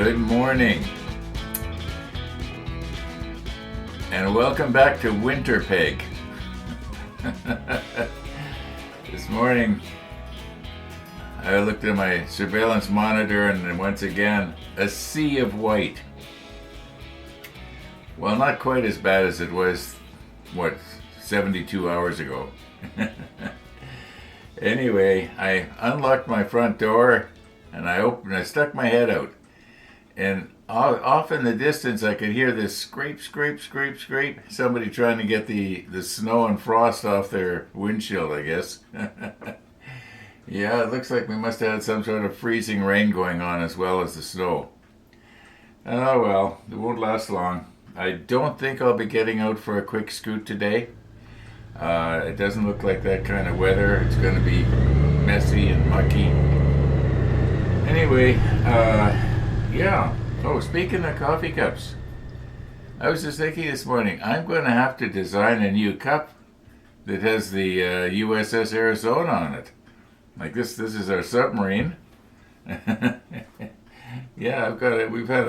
Good morning, and welcome back to Winter Peg. This morning, I looked at my surveillance monitor and once again, a sea of white. Well, not quite as bad as it was, 72 hours ago. Anyway, I unlocked my front door and I stuck my head out. And off in the distance, I could hear this scrape, scrape, scrape, scrape. Somebody trying to get the snow and frost off their windshield, I guess. Yeah, it looks like we must have had some sort of freezing rain going on as well as the snow. Oh well, it won't last long. I don't think I'll be getting out for a quick scoot today. It doesn't look like that kind of weather. It's going to be messy and mucky. Anyway, yeah. Oh, speaking of coffee cups, I was just thinking this morning, I'm going to have to design a new cup that has the USS Arizona on it. Like this is our submarine. Yeah, I've got it. We've had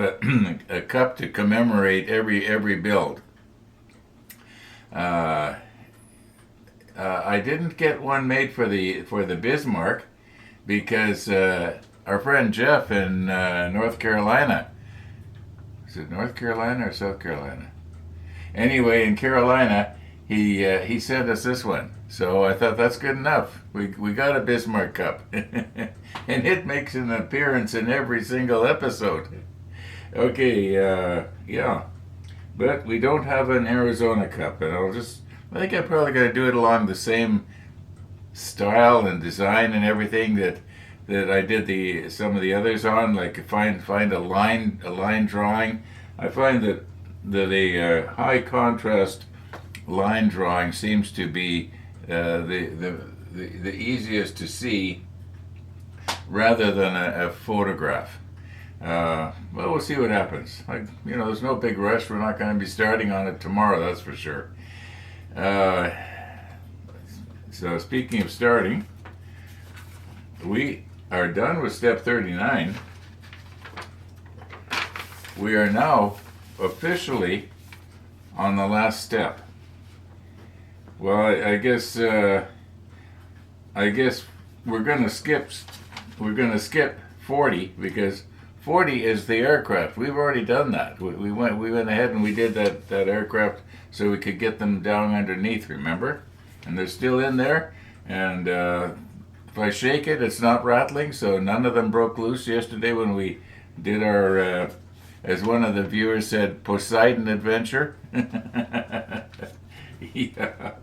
a cup to commemorate every build. I didn't get one made for the Bismarck because our friend Jeff in North Carolina. Is it North Carolina or South Carolina? Anyway, in Carolina, he sent us this one. So I thought that's good enough. We got a Bismarck cup. And it makes an appearance in every single episode. Okay, yeah. But we don't have an Arizona cup. And I think I'm probably going to do it along the same style and design and everything that I did some of the others on, like find a line drawing. I find that a high contrast line drawing seems to be the easiest to see rather than a photograph. Well, we'll see what happens. There's no big rush. We're not going to be starting on it tomorrow, that's for sure. So speaking of starting, we are done with step 39. We are now officially on the last step. Well, I guess we're gonna skip 40 because 40 is the aircraft. We've already done that. We went ahead and we did that aircraft so we could get them down underneath. Remember? And they're still in there. And if I shake it, it's not rattling. So none of them broke loose yesterday when we did our, as one of the viewers said, Poseidon adventure. Yeah.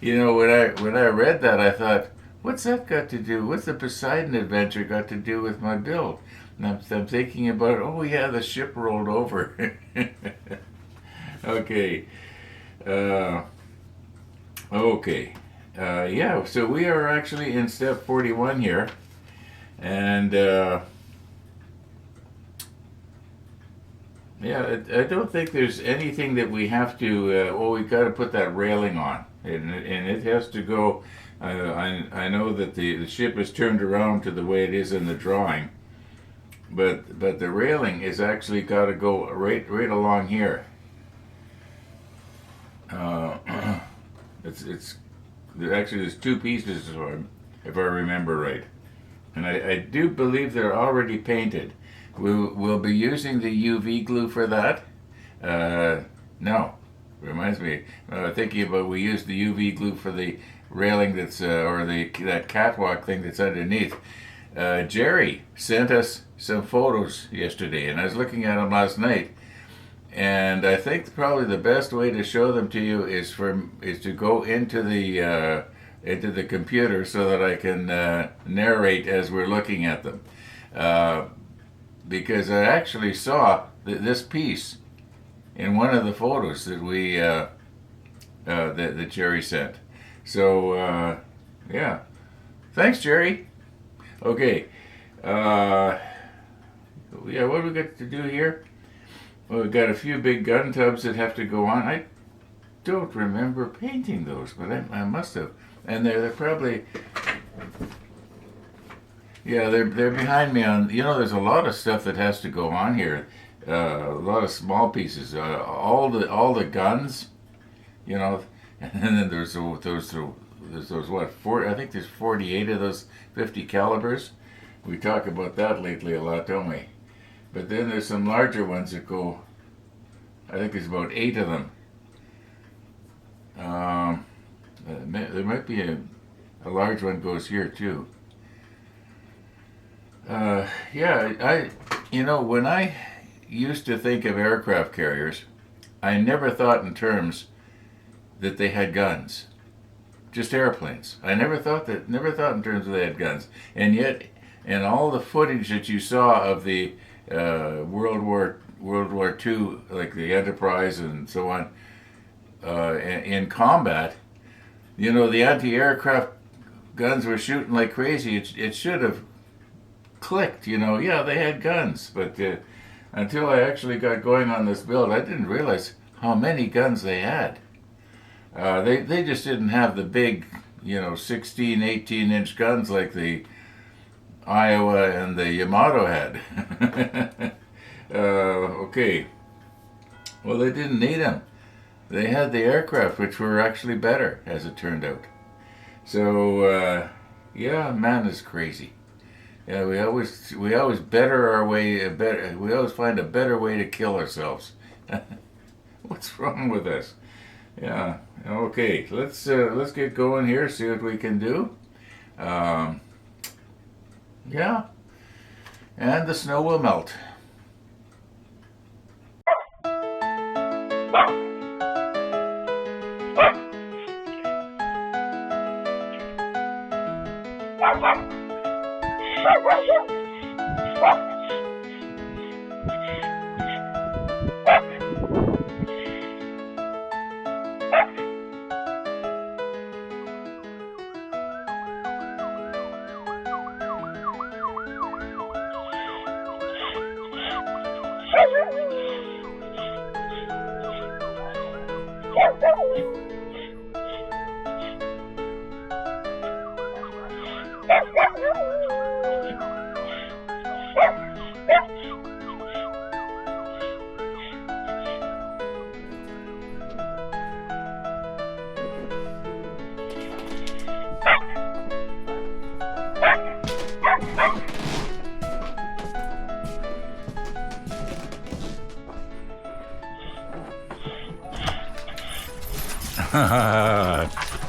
When I read that, I thought, what's that got to do? What's the Poseidon adventure got to do with my build? And I'm thinking about, oh yeah, the ship rolled over. Okay. Okay. Yeah, so we are actually in step 41 here. And yeah, I don't think there's anything that we have to, we've got to put that railing on. And it has to go, I know that the ship is turned around to the way it is in the drawing. But the railing is actually got to go right along here. There's two pieces, if I remember right. And I do believe they're already painted. We'll be using the UV glue for that. No, reminds me. Thinking about we used the UV glue for the railing that's that catwalk thing that's underneath. Jerry sent us some photos yesterday, and I was looking at them last night. And I think probably the best way to show them to you is to go into the computer so that I can narrate as we're looking at them. Because I actually saw this piece in one of the photos that that Jerry sent. So yeah, thanks, Jerry. Okay, yeah, what do we got to do here? Well, we've got a few big gun tubs that have to go on. I don't remember painting those, but I must have. And they're probably Yeah, they're behind me on. There's a lot of stuff that has to go on here. A lot of small pieces. All the guns. And then there's those what? I think there's 48 of those 50 calibers. We talk about that lately a lot, don't we? But then there's some larger ones that go. I think there's about 8 of them. There might be a large one goes here too. Yeah, when I used to think of aircraft carriers, I never thought in terms that they had guns. Just airplanes. I never thought in terms of they had guns. And yet, in all the footage that you saw of the World War II, like the Enterprise and so on, in combat, the anti-aircraft guns were shooting like crazy. It should have clicked, yeah, they had guns. But until I actually got going on this build, I didn't realize how many guns they had. They just didn't have the big, 16, 18-inch guns like the Iowa and the Yamato had. Okay. Well, they didn't need them. They had the aircraft, which were actually better, as it turned out. So, yeah, man is crazy. Yeah, we always better our way. We always find a better way to kill ourselves. What's wrong with us? Yeah. Okay. Let's get going here. See what we can do. Yeah. And the snow will melt.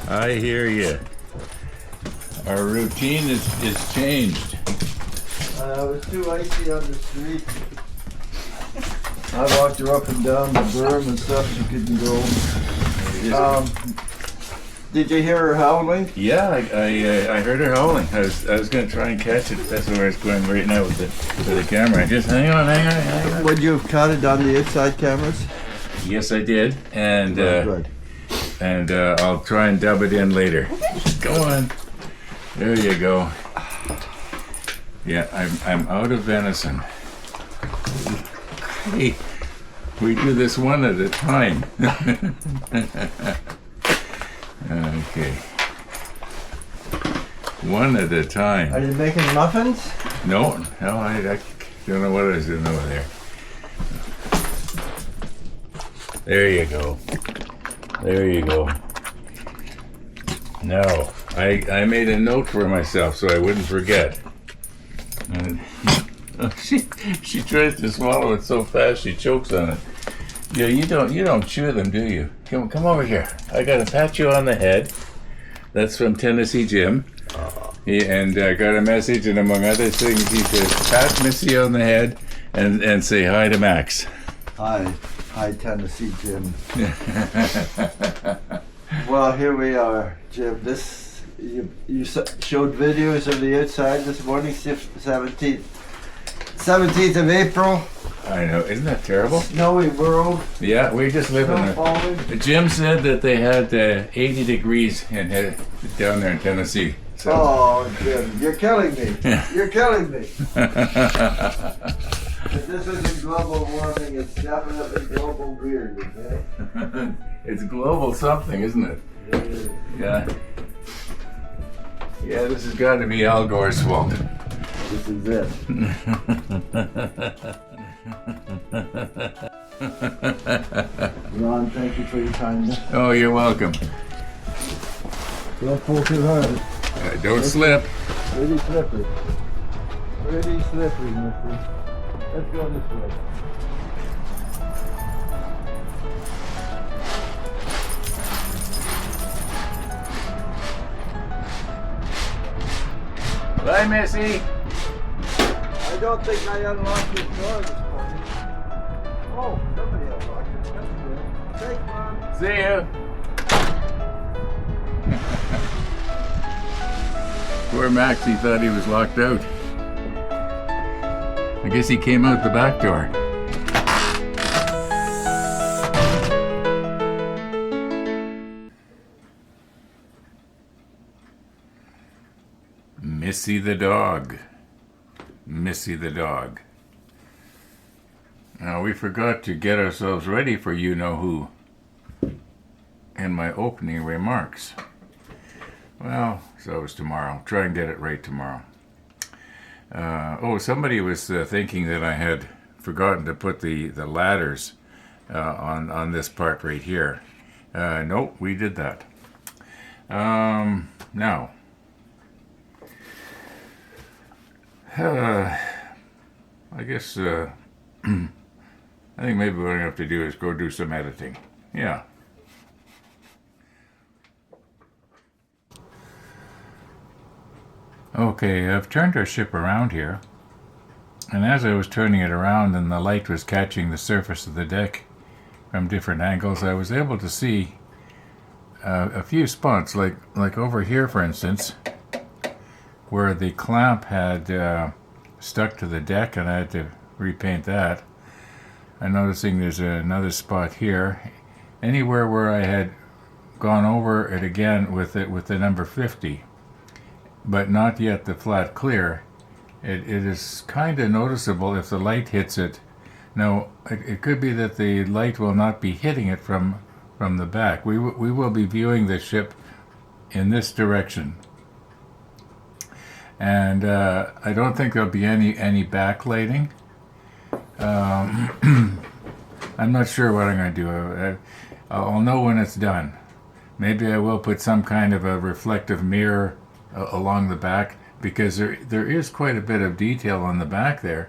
I hear you. Our routine is changed. It was too icy on the street. I walked her up and down the berm and stuff. She couldn't go. Did you hear her howling? Yeah, I heard her howling. I was going to try and catch it. That's where I was going right now with the camera. Just hang on. Would you have caught it on the outside cameras? Yes, I did. And Good. And I'll try and dub it in later. Go on. There you go. Yeah, I'm out of venison. Hey, we do this one at a time. Okay. One at a time. Are you making muffins? No, I don't know what I was doing over there. There you go. There you go. No, I made a note for myself so I wouldn't forget. And she tries to swallow it so fast she chokes on it. Yeah, you don't chew them, do you? Come over here. I gotta pat you on the head. That's from Tennessee Jim. And I got a message, and among other things, he says, pat Missy on the head and say hi to Max. Hi, Tennessee Jim. Well, here we are, Jim. You showed videos of the outside this morning, 17th of April. I know, isn't that terrible? Snowy world. Yeah, we just live in it. Jim said that they had 80 degrees down there in Tennessee. So. Oh, Jim, you're killing me. You're killing me. If this isn't global warming, it's definitely global weird, okay? It's global something, isn't it? Yeah. Yeah, this has got to be Al Gore's fault. This is it. Ron, thank you for your kindness. Oh, you're welcome. Don't pull too hard. Don't slip. Pretty slippery. Pretty slippery, mister. Let's go this way. Bye, Missy. I don't think I unlocked this door this morning. Oh, somebody unlocked it. That's good. Thanks, Mom. See you. Poor Max, he thought he was locked out. I guess he came out the back door. Missy the dog. Missy the dog. Now, we forgot to get ourselves ready for you-know-who in my opening remarks. Well, so is tomorrow. Try and get it right tomorrow. Somebody was thinking that I had forgotten to put the ladders on this part right here. Nope, we did that. Now, I guess I think maybe what I'm going to have to do is go do some editing. Yeah. Okay, I've turned our ship around here, and as I was turning it around and the light was catching the surface of the deck from different angles, I was able to see a few spots, like over here, for instance, where the clamp had stuck to the deck, and I had to repaint that. I'm noticing there's another spot here. Anywhere where I had gone over it again with the number 50. But not yet the flat clear. It is kind of noticeable if the light hits it. Now, it could be that the light will not be hitting it from the back. We will be viewing the ship in this direction. And I don't think there'll be any backlighting. I'm not sure what I'm going to do. I'll know when it's done. Maybe I will put some kind of a reflective mirror along the back, because there is quite a bit of detail on the back there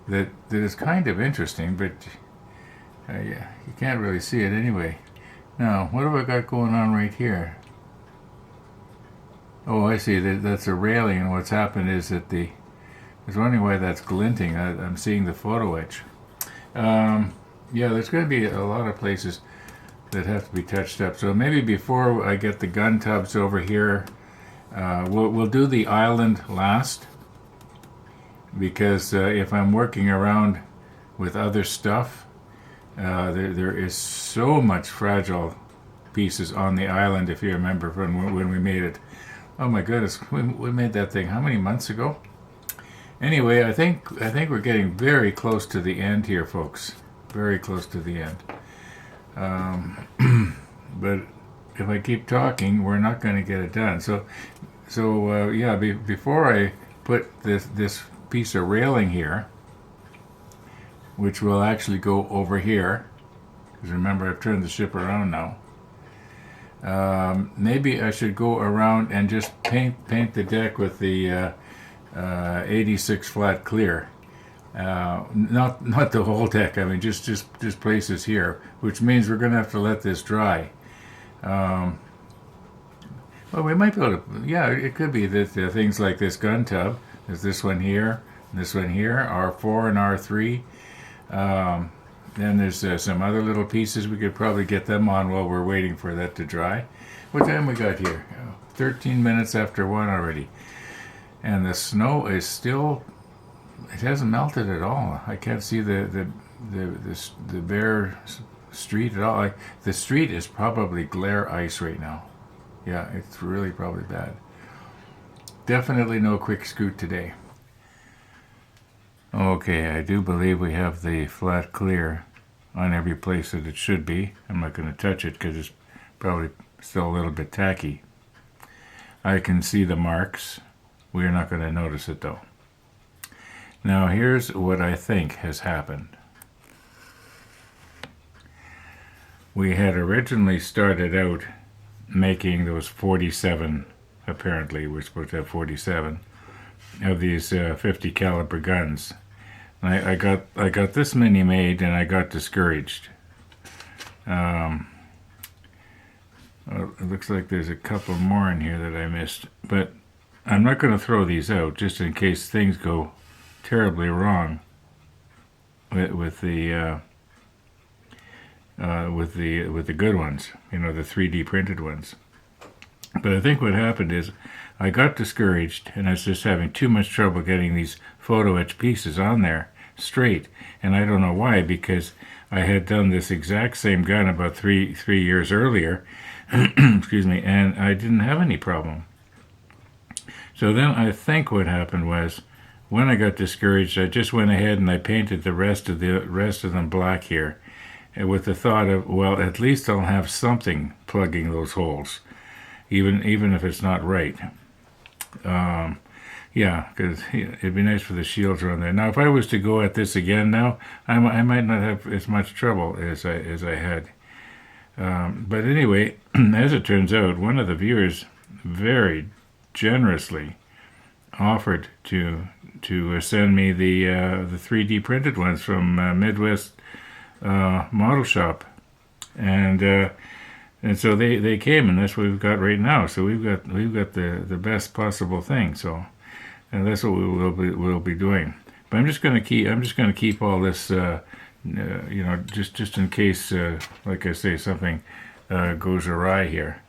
that is kind of interesting, but you can't really see it anyway. Now, what have I got going on right here? Oh, I see. That's a railing, and what's happened is that I was wondering why that's glinting. I'm seeing the photo etch. Yeah, there's going to be a lot of places that have to be touched up. So maybe before I get the gun tubs over here, we'll do the island last, because if I'm working around with other stuff, there is so much fragile pieces on the island. If you remember from when we made it, oh my goodness, we made that thing how many months ago? Anyway, I think we're getting very close to the end here, folks. Very close to the end. But if I keep talking, we're not going to get it done. So yeah, before I put this piece of railing here, which will actually go over here, because remember I've turned the ship around now, maybe I should go around and just paint the deck with the 86 flat clear. Not the whole deck. I mean just places here, which means we're going to have to let this dry. Well, we might be able to. Yeah, it could be that things like this gun tub. There's this one here, this one here, R4 and R3. Then there's some other little pieces. We could probably get them on while we're waiting for that to dry. What time we got here? 13 minutes after 1 already. And the snow is still, it hasn't melted at all. I can't see the bare street at all. The street is probably glare ice right now. Yeah, it's really probably bad. Definitely no quick scoot today. Okay, I do believe we have the flat clear on every place that it should be. I'm not going to touch it because it's probably still a little bit tacky. I can see the marks. We're not going to notice it though. Now here's what I think has happened. We had originally started out making those 47, apparently we're supposed to have 47 of these 50 caliber guns. I got this many made, and I got discouraged. It looks like there's a couple more in here that I missed, but I'm not going to throw these out just in case things go terribly wrong with the good ones, the 3D printed ones. But I think what happened is I got discouraged, and I was just having too much trouble getting these photo etch pieces on there straight. And I don't know why, because I had done this exact same gun about three years earlier, excuse me, and I didn't have any problem. So then I think what happened was, when I got discouraged, I just went ahead and I painted the rest of them black here, with the thought of, well, at least I'll have something plugging those holes, even if it's not right. Yeah, because it'd be nice for the shields around there. Now, if I was to go at this again now, I might not have as much trouble as I had. But anyway, as it turns out, one of the viewers very generously offered to send me the 3D printed ones from Midwest Model Shop, and so they came, and that's what we've got right now. So we've got the best possible thing. So, and that's what we'll be doing. But I'm just going to keep all this, just in case, like I say, something goes awry here.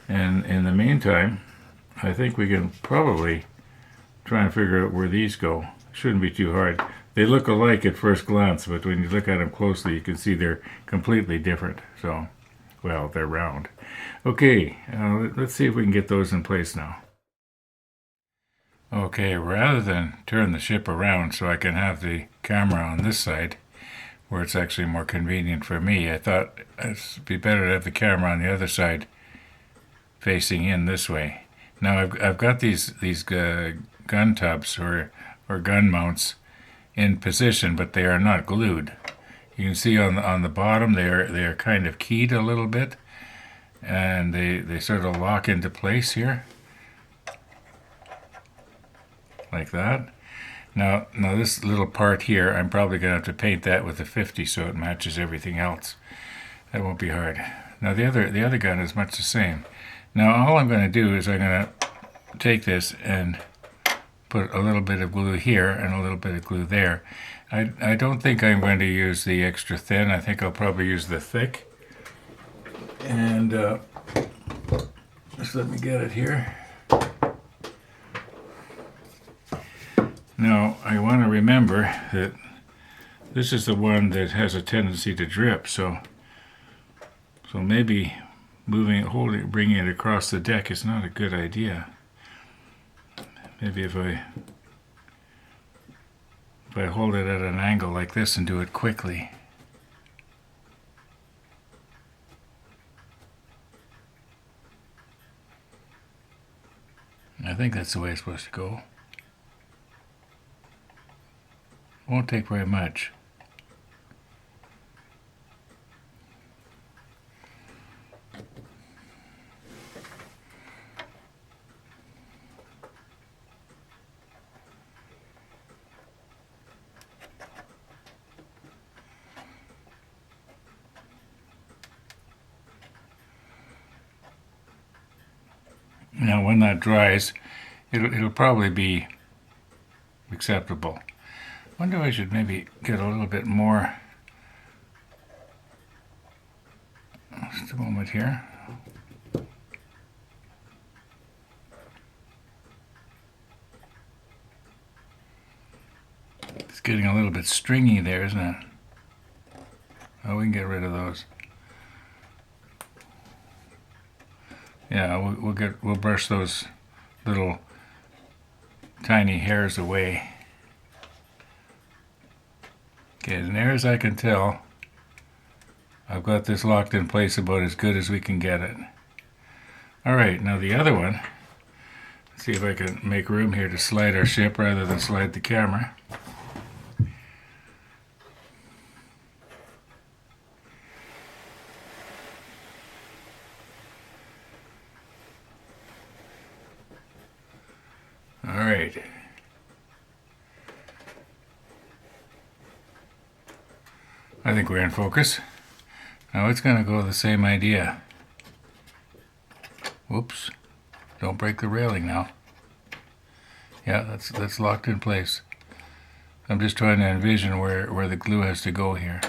And in the meantime, I think we can probably try and figure out where these go. Shouldn't be too hard. They look alike at first glance, but when you look at them closely, you can see they're completely different. So, well, they're round. Okay, let's see if we can get those in place now. Okay, rather than turn the ship around so I can have the camera on this side, where it's actually more convenient for me, I thought it'd be better to have the camera on the other side, facing in this way. Now I've got these gun tubs or gun mounts in position, but they are not glued. You can see on the bottom they are kind of keyed a little bit, and they sort of lock into place here, like that. Now this little part here, I'm probably going to have to paint that with a 50 so it matches everything else. That won't be hard. Now the other gun is much the same. Now all I'm going to do is I'm going to take this and put a little bit of glue here and a little bit of glue there. I don't think I'm going to use the extra thin. I think I'll probably use the thick. And just let me get it here. Now I want to remember that this is the one that has a tendency to drip, so maybe bringing it across the deck is not a good idea. Maybe if I hold it at an angle like this and do it quickly. I think that's the way it's supposed to go. Won't take very much. Now when that dries, it'll probably be acceptable. I wonder if I should maybe get a little bit more. Just a moment here. It's getting a little bit stringy there, isn't it? Oh, we can get rid of those. Yeah, we'll brush those little tiny hairs away. Okay, as near as I can tell, I've got this locked in place about as good as we can get it. Alright, now the other one, let's see if I can make room here to slide our ship rather than slide the camera. All right. I think we're in focus. Now it's going to go the same idea. Whoops. Don't break the railing now. Yeah, that's locked in place. I'm just trying to envision where the glue has to go here.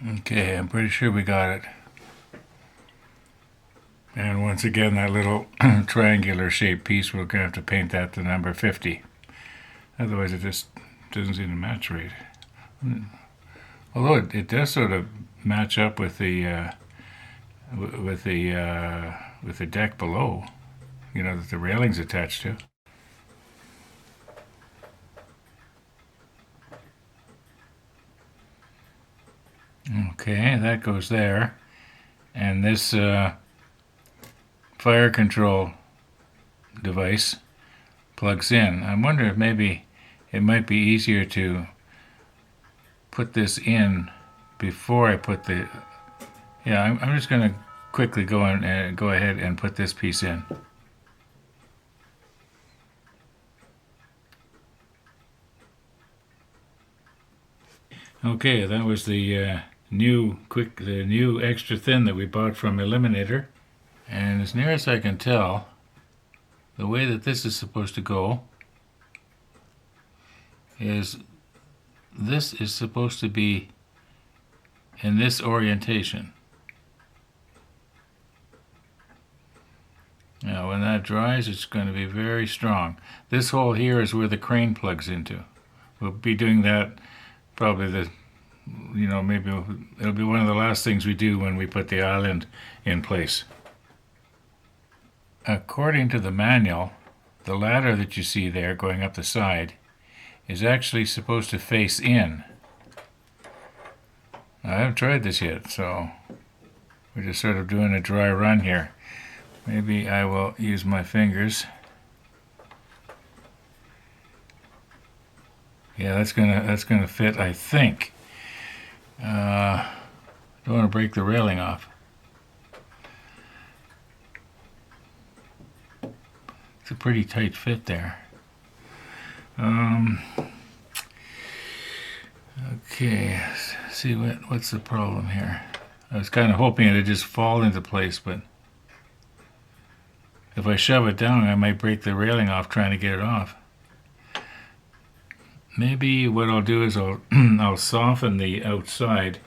Okay, I'm pretty sure we got it. And once again, that little triangular shaped piece, we're going to have to paint that to number 50. Otherwise it just doesn't seem to match right. Although it does sort of match up with the deck below, you know, that the railing's attached to. Okay, that goes there. And this fire control device plugs in. I wonder if maybe it might be easier to put this in before I put the... Yeah, I'm just going to quickly go ahead and put this piece in. Okay, that was the new extra thin that we bought from Eliminator. And as near as I can tell, the way that this is supposed to go is this is supposed to be in this orientation. Now when that dries, it's going to be very strong. This hole here is where the crane plugs into. We'll be doing that probably maybe it'll be one of the last things we do when we put the island in place. According to the manual, the ladder that you see there going up the side is actually supposed to face in. I haven't tried this yet, so we're just sort of doing a dry run here. Maybe I will use my fingers. Yeah, that's gonna fit, I think. Don't want to break the railing off. It's a pretty tight fit there. Okay, let's see what's the problem here. I was kind of hoping it'd just fall into place, but if I shove it down, I might break the railing off trying to get it off. Maybe what I'll do is I'll soften the outside.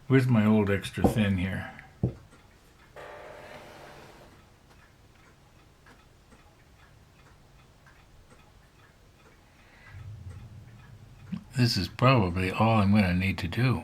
Where's my old extra thin here? This is probably all I'm going to need to do.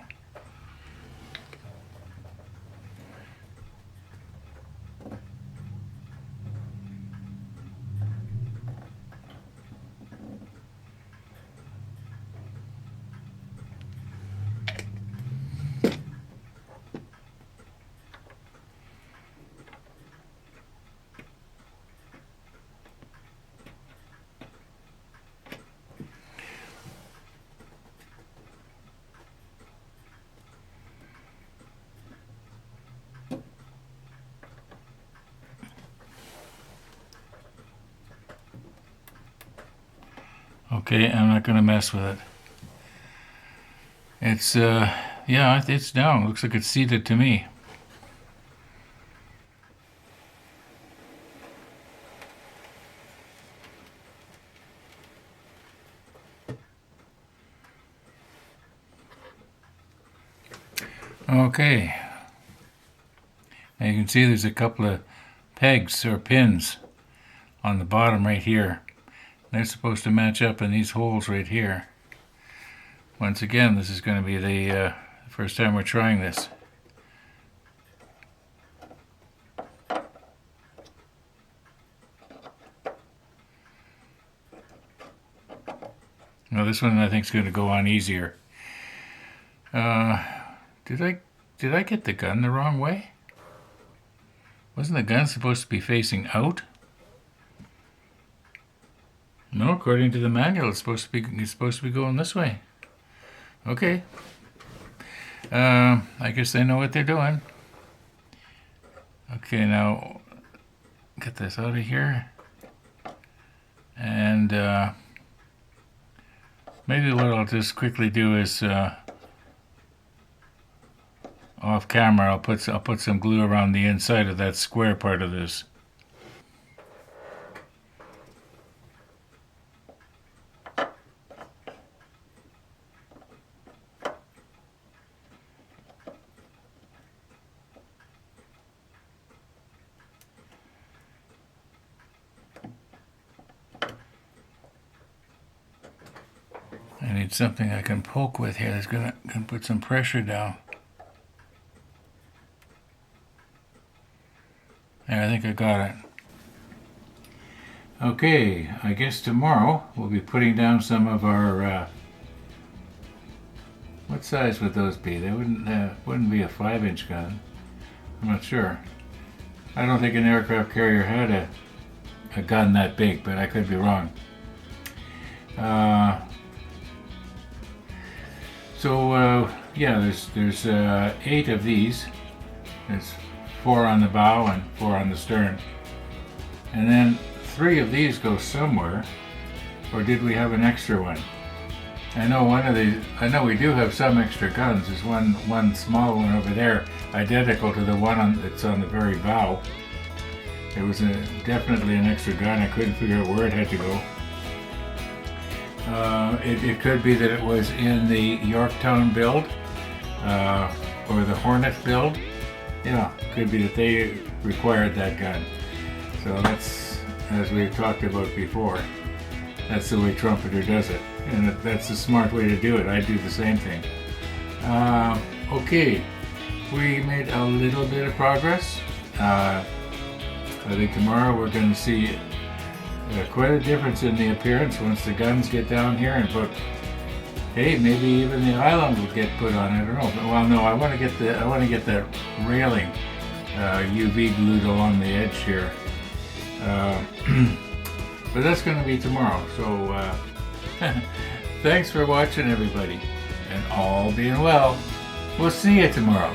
Okay, I'm not going to mess with it. It's, yeah, it's down. Looks like it's seated to me. Okay. Now you can see there's a couple of pegs or pins on the bottom right here. They're supposed to match up in these holes right here. Once again, this is going to be the first time we're trying this. Now this one I think is going to go on easier. Did I get the gun the wrong way? Wasn't the gun supposed to be facing out? No, according to the manual, it's supposed to be going this way. Okay. I guess they know what they're doing. Okay, now get this out of here. And maybe what I'll just quickly do is off camera, I'll put some glue around the inside of that square part of this. I need something I can poke with here that's gonna put some pressure down. There, I think I got it. Okay, I guess tomorrow we'll be putting down some of our, what size would those be? They wouldn't be a 5-inch gun. I'm not sure. I don't think an aircraft carrier had a gun that big, but I could be wrong. Yeah, there's 8 of these. There's 4 on the bow and 4 on the stern. And then 3 of these go somewhere. Or did we have an extra one? I know we do have some extra guns. There's one small one over there, identical to the one that's on the very bow. It was definitely an extra gun. I couldn't figure out where it had to go. It could be that it was in the Yorktown build or the Hornet build. Yeah, could be that they required that gun. So that's, as we've talked about before, that's the way Trumpeter does it. And that's the smart way to do it. I do the same thing. Okay, we made a little bit of progress. I think tomorrow we're going to see quite a difference in the appearance once the guns get down here, and put, hey, maybe even the island will get put on. I don't know. Well, no, I want to get the railing UV glued along the edge here. But that's going to be tomorrow. So thanks for watching, everybody, and all being well, we'll see you tomorrow.